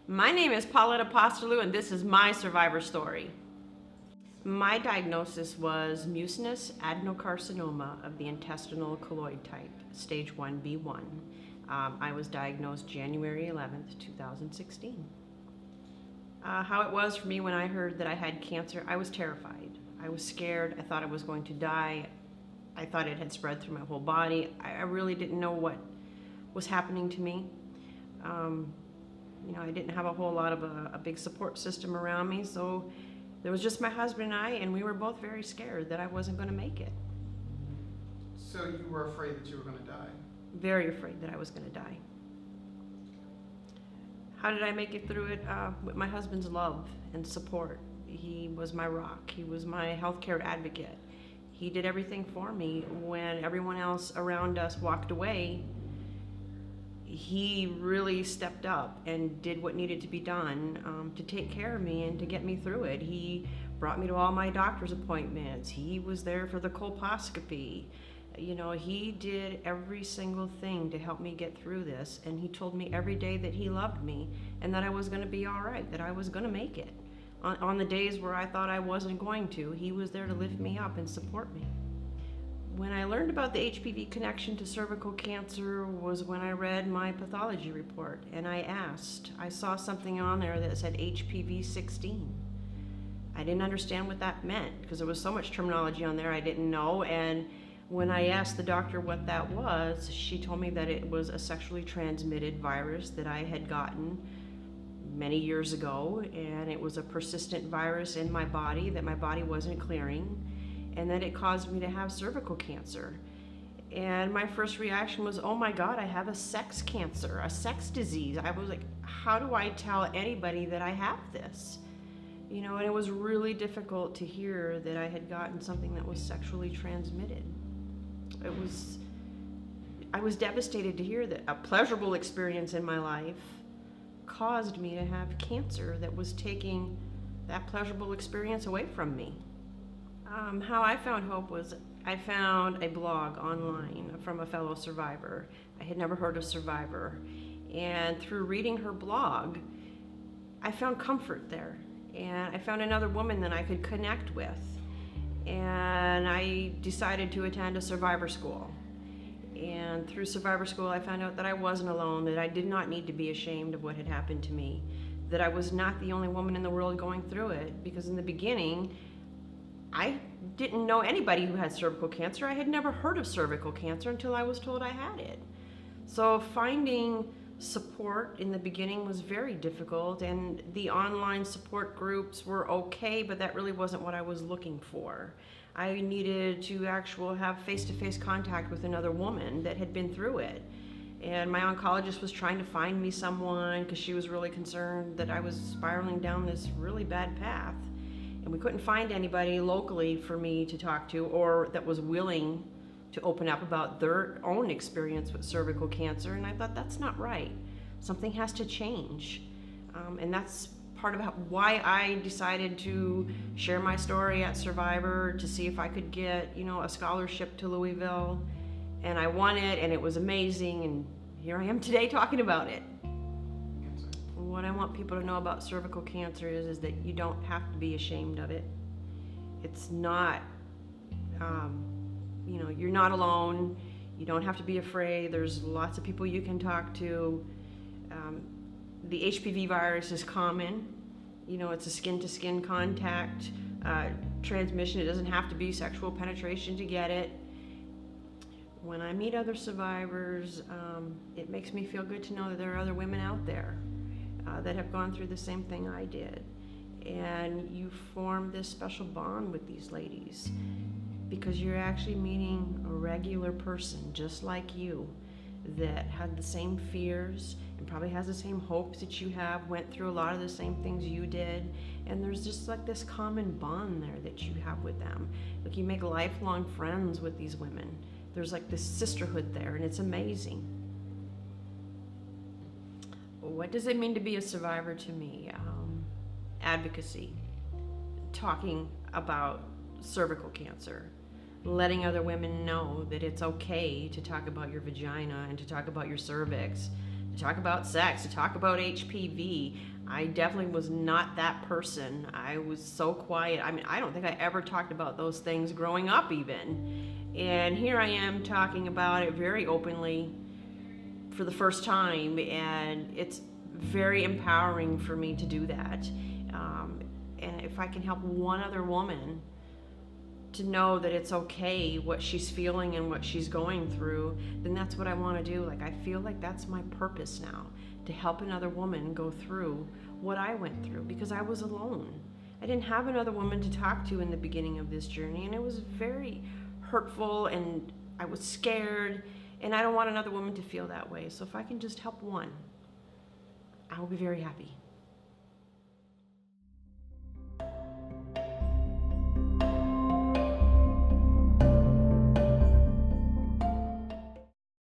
My name is Paulette and this is my survivor story. My diagnosis was mucinous adenocarcinoma of the intestinal colloid type, stage 1B1. I was diagnosed January 11th, 2016. How it was for me when I heard that I had cancer, I was terrified. I was scared. I thought I was going to die. I thought it had spread through my whole body. I really didn't know what was happening to me. I didn't have a whole lot of a big support system around me, so there was just my husband and I, and we were both very scared that I wasn't going to make it. So you were afraid that you were going to die? Very afraid that I was going to die. How did I make it through it? With my husband's love and support. He was my rock. He was my healthcare advocate. He did everything for me. When everyone else around us walked away, he really stepped up and did what needed to be done to take care of me and to get me through it. He brought me to all my doctor's appointments. He was there for the colposcopy. He did every single thing to help me get through this, and he told me every day that he loved me and that I was going to be all right, that I was going to make it. On the days where I thought I wasn't going to, he was there to lift me up and support me. When I learned about the HPV connection to cervical cancer was when I read my pathology report, and I saw something on there that said HPV 16. I didn't understand what that meant because there was so much terminology on there I didn't know, and when I asked the doctor what that was, she told me that it was a sexually transmitted virus that I had gotten many years ago, and it was a persistent virus in my body that my body wasn't clearing, and that it caused me to have cervical cancer. And my first reaction was, oh my God, I have a sex cancer, a sex disease. I was like, how do I tell anybody that I have this? And it was really difficult to hear that I had gotten something that was sexually transmitted. I was devastated to hear that a pleasurable experience in my life caused me to have cancer that was taking that pleasurable experience away from me. How I found hope was I found a blog online from a fellow survivor. I had never heard of Cervivor. And through reading her blog, I found comfort there. And I found another woman that I could connect with. And I decided to attend a survivor school. And through survivor school, I found out that I wasn't alone, that I did not need to be ashamed of what had happened to me, that I was not the only woman in the world going through it. Because in the beginning, I didn't know anybody who had cervical cancer. I had never heard of cervical cancer until I was told I had it. So finding support in the beginning was very difficult, and the online support groups were okay, but that really wasn't what I was looking for. I needed to have face-to-face contact with another woman that had been through it. And my oncologist was trying to find me someone because she was really concerned that I was spiraling down this really bad path. And we couldn't find anybody locally for me to talk to or that was willing to open up about their own experience with cervical cancer. And I thought, that's not right. Something has to change. And that's part of why I decided to share my story at Cervivor, to see if I could get, a scholarship to Louisville. And I won it, and it was amazing. And here I am today talking about it. What I want people to know about cervical cancer is that you don't have to be ashamed of it. It's not, you're not alone. You don't have to be afraid. There's lots of people you can talk to. The HPV virus is common. It's a skin-to-skin contact transmission. It doesn't have to be sexual penetration to get it. When I meet other survivors, it makes me feel good to know that there are other women out there that have gone through the same thing I did. And you form this special bond with these ladies because you're actually meeting a regular person just like you that had the same fears and probably has the same hopes that you have, went through a lot of the same things you did, and there's just like this common bond there that you have with them. Like, you make lifelong friends with these women. There's like this sisterhood there, and it's amazing. What does it mean to be a survivor to me? Advocacy, talking about cervical cancer, letting other women know that it's okay to talk about your vagina and to talk about your cervix, to talk about sex, to talk about HPV. I definitely was not that person. I was so quiet. I mean, I don't think I ever talked about those things growing up even. And here I am talking about it very openly for the first time, and it's very empowering for me to do that. And if I can help one other woman to know that it's okay what she's feeling and what she's going through, then that's what I want to do. Like, I feel like that's my purpose now, to help another woman go through what I went through, because I was alone. I didn't have another woman to talk to in the beginning of this journey, and it was very hurtful, and I was scared, and I don't want another woman to feel that way. So if I can just help one, I will be very happy.